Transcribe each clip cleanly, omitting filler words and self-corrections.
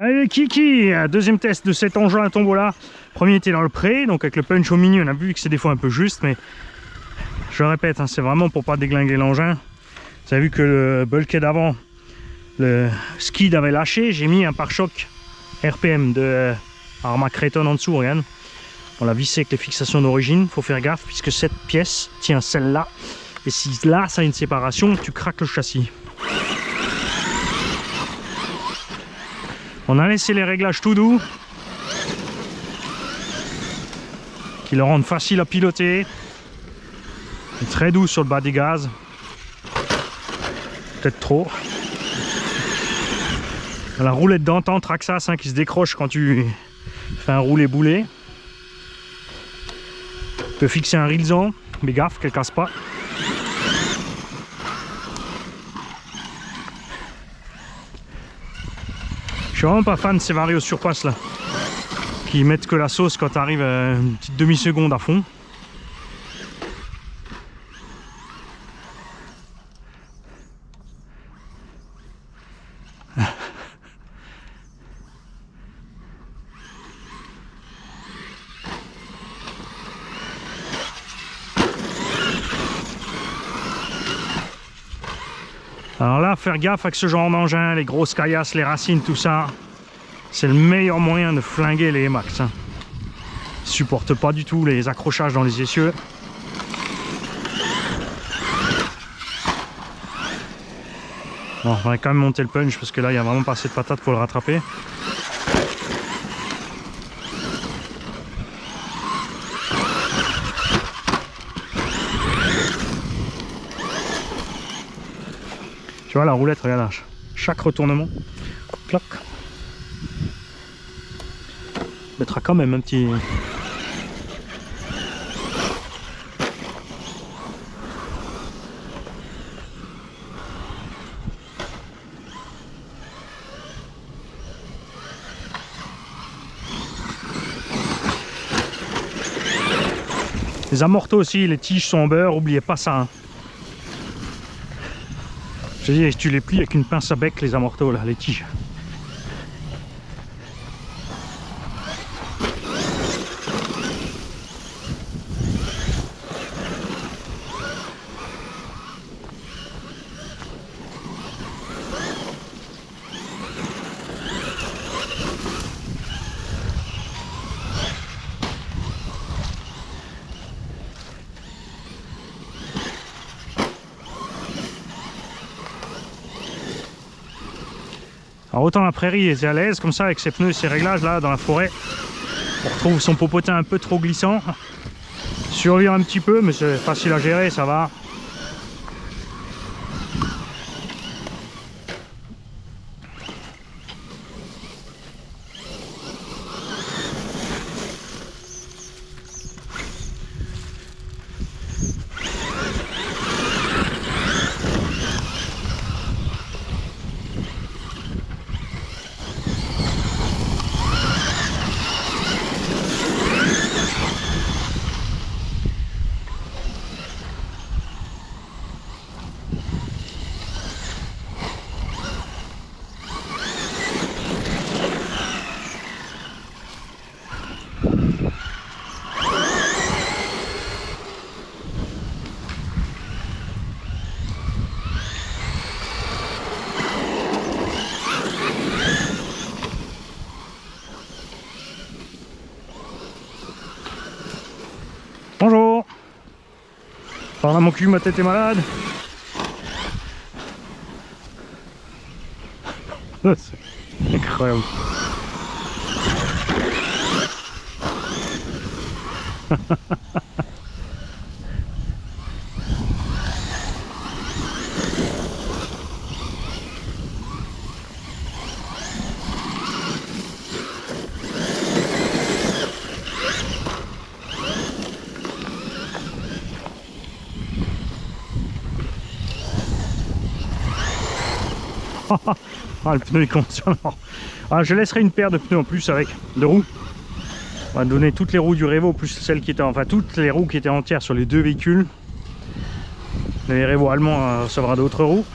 Allez Kiki, deuxième test de cet engin à tombola. Premier était dans le pré, donc avec le punch au milieu, on a vu que c'est des fois un peu juste, mais je le répète, hein, c'est vraiment pour pas déglinguer l'engin. Vous avez vu que le bulkhead avant, le skid avait lâché, j'ai mis un pare-choc RPM de Arma Creighton en dessous, regarde. On l'a vissé avec les fixations d'origine, faut faire gaffe puisque cette pièce tient celle-là. Et si là ça a une séparation, tu craques le châssis. On a laissé les réglages tout doux, qui le rendent facile à piloter. Et très doux sur le bas des gaz. Peut-être trop. La roulette d'antan Traxxas hein, qui se décroche quand tu fais un roulé boulet. Tu peux fixer un rilzan, mais gaffe qu'elle casse pas. Je suis vraiment pas fan de ces varios surpasse là, qui mettent que la sauce quand tu arrives à une petite demi-seconde à fond. Alors là, faire gaffe avec ce genre d'engin, les grosses caillasses, les racines, tout ça, c'est le meilleur moyen de flinguer les Emax. Hein. Ils supportent pas du tout les accrochages dans les essieux. Bon, on va quand même monter le punch parce que là, il n'y a vraiment pas assez de patates pour le rattraper. Tu vois la roulette, regarde là, chaque retournement, clac, mettra quand même un petit... Les amortos aussi, les tiges sont en beurre, oubliez pas ça. Hein. Je dis, tu les plies avec une pince à bec, les amortos, là, les tiges. Alors autant la prairie est à l'aise comme ça avec ses pneus et ses réglages là dans la forêt. On retrouve son popotin un peu trop glissant. Survire un petit peu mais c'est facile à gérer, ça va. Bonjour. Par là mon cul, ma tête est malade. C'est incroyable. Ah, le pneu est conscient. Ah, je laisserai une paire de pneus en plus avec de roues. On va donner toutes les roues du Revo plus celles qui étaient, enfin toutes les roues qui étaient entières sur les deux véhicules. Les Revo allemands recevra d'autres roues.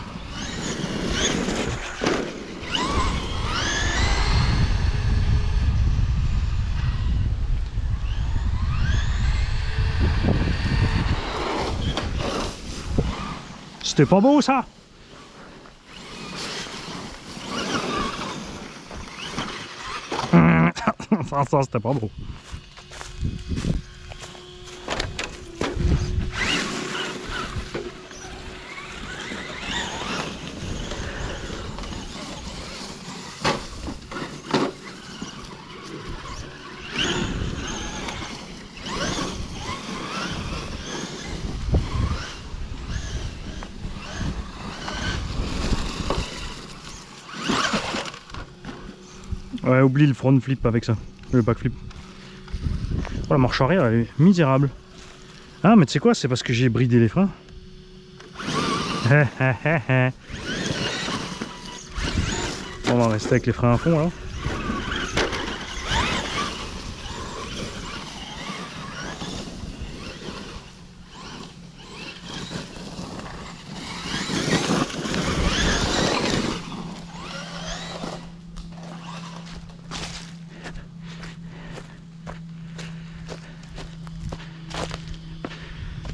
C'était pas beau ça. Ça c'était pas beau. Ouais, oublie le front flip avec ça, le back flip. Oh, la marche arrière elle est misérable. Ah mais tu sais quoi, c'est parce que j'ai bridé les freins. On va rester avec les freins à fond là.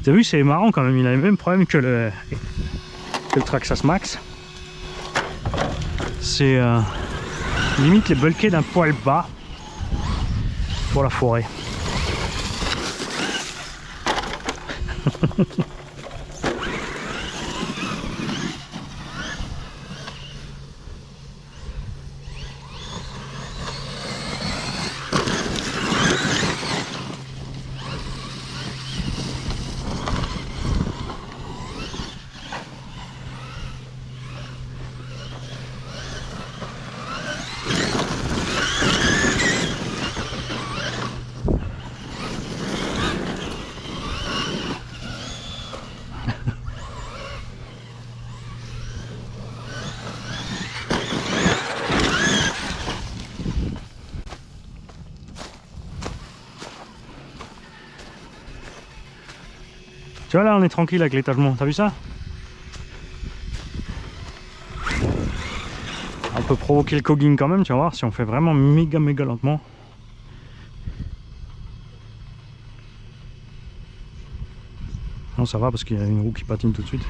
T'as vu, c'est marrant quand même, il a le même problème que le Traxxas Max. C'est limite les bulkheads d'un poil bas pour la forêt. Tu vois là on est tranquille avec l'étagement, t'as vu ça? On peut provoquer le cogging quand même, tu vas voir si on fait vraiment méga lentement. Non ça va parce qu'il y a une roue qui patine tout de suite.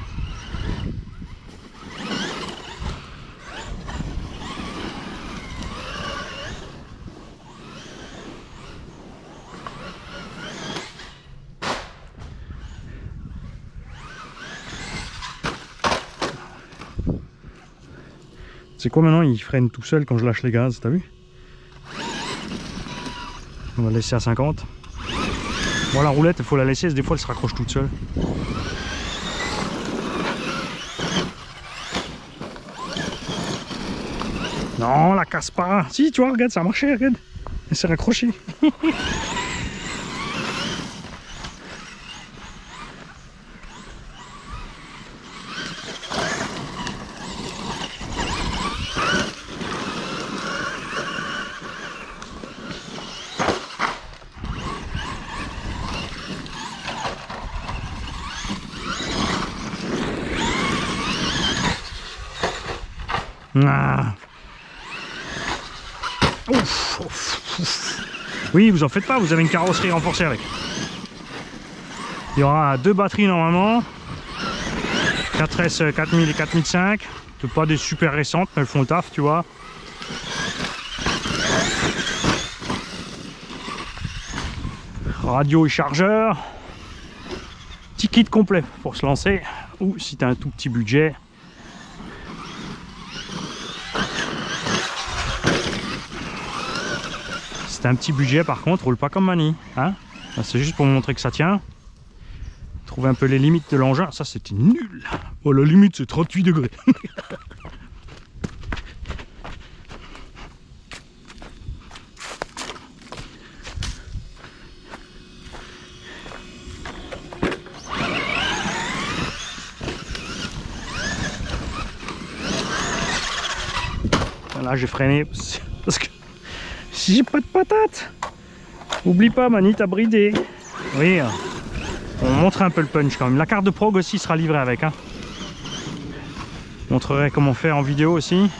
C'est quoi maintenant, il freine tout seul quand je lâche les gaz, t'as vu? On va le laisser à 50. Bon la roulette il faut la laisser, des fois elle se raccroche toute seule. Non, la casse pas. Si tu vois, regarde, ça a marché, regarde. Elle s'est raccrochée. Ah. Ouf, ouf, ouf. Oui, vous en faites pas, vous avez une carrosserie renforcée avec. Il y aura deux batteries normalement. 4S 4000 et 4005. C'est pas des super récentes, mais elles font le taf, tu vois. Radio et chargeur. Petit kit complet pour se lancer. Ou si tu as un tout petit budget. C'est un petit budget par contre, roule pas comme Mani, hein. C'est juste pour vous montrer que ça tient. Trouver un peu les limites de l'engin, ça c'était nul. Oh la limite c'est 38 degrés. Là j'ai freiné parce que si j'ai pas de patate, oublie pas Mani t'as bridé. Oui, on montre un peu le punch quand même. La carte de prog aussi sera livrée avec, hein. Je montrerai comment faire en vidéo aussi.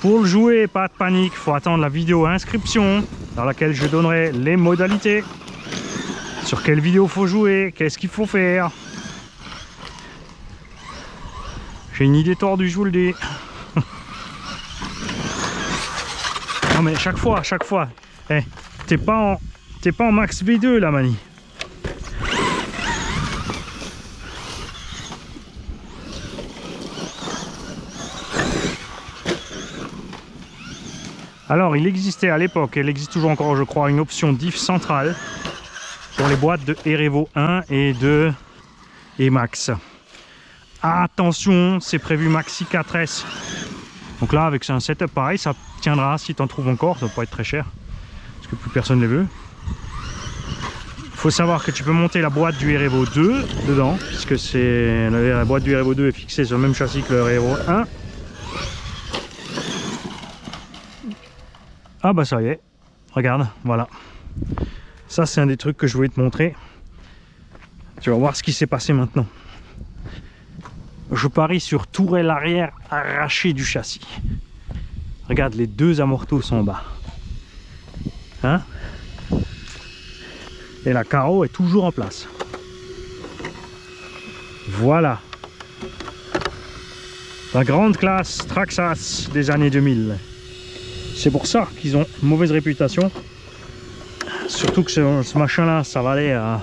Pour le jouer, pas de panique, faut attendre la vidéo inscription dans laquelle je donnerai les modalités. Sur quelle vidéo faut jouer? Qu'est-ce qu'il faut faire? J'ai une idée tordue, je vous le dis. Non mais chaque fois. Eh, t'es pas en max V2 là, Mani. Alors, il existait à l'époque, elle existe toujours encore, je crois, une option diff centrale pour les boîtes de Erevo 1 et 2 et Max. Attention, c'est prévu Maxi 4S. Donc là, avec un setup pareil, ça tiendra si tu en trouves encore, ça va pas être très cher, parce que plus personne ne les veut. Il faut savoir que tu peux monter la boîte du Erevo 2 dedans, puisque la boîte du Erevo 2 est fixée sur le même châssis que le Erevo 1. Ah bah ça y est, regarde, voilà. Ça c'est un des trucs que je voulais te montrer. Tu vas voir ce qui s'est passé maintenant. Je parie sur tourelle arrière arrachée du châssis. Regarde, les deux amortos sont en bas. Hein? Et la carreau est toujours en place. Voilà. La grande classe Traxxas des années 2000. C'est pour ça qu'ils ont une mauvaise réputation. Surtout que ce machin-là, ça valait à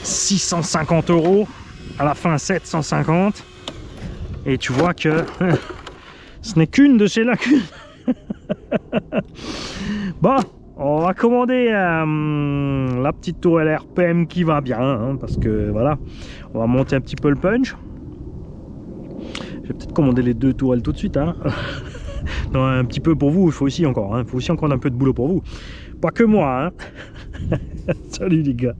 650 €. À la fin, 750. Et tu vois que ce n'est qu'une de ces lacunes. Bon, on va commander la petite tourelle RPM qui va bien. Hein, parce que voilà, on va monter un petit peu le punch. Je vais peut-être commander les deux tourelles tout de suite. Hein. Non, un petit peu pour vous, il faut aussi encore un peu de boulot pour vous. Pas que moi. Hein. Salut les gars.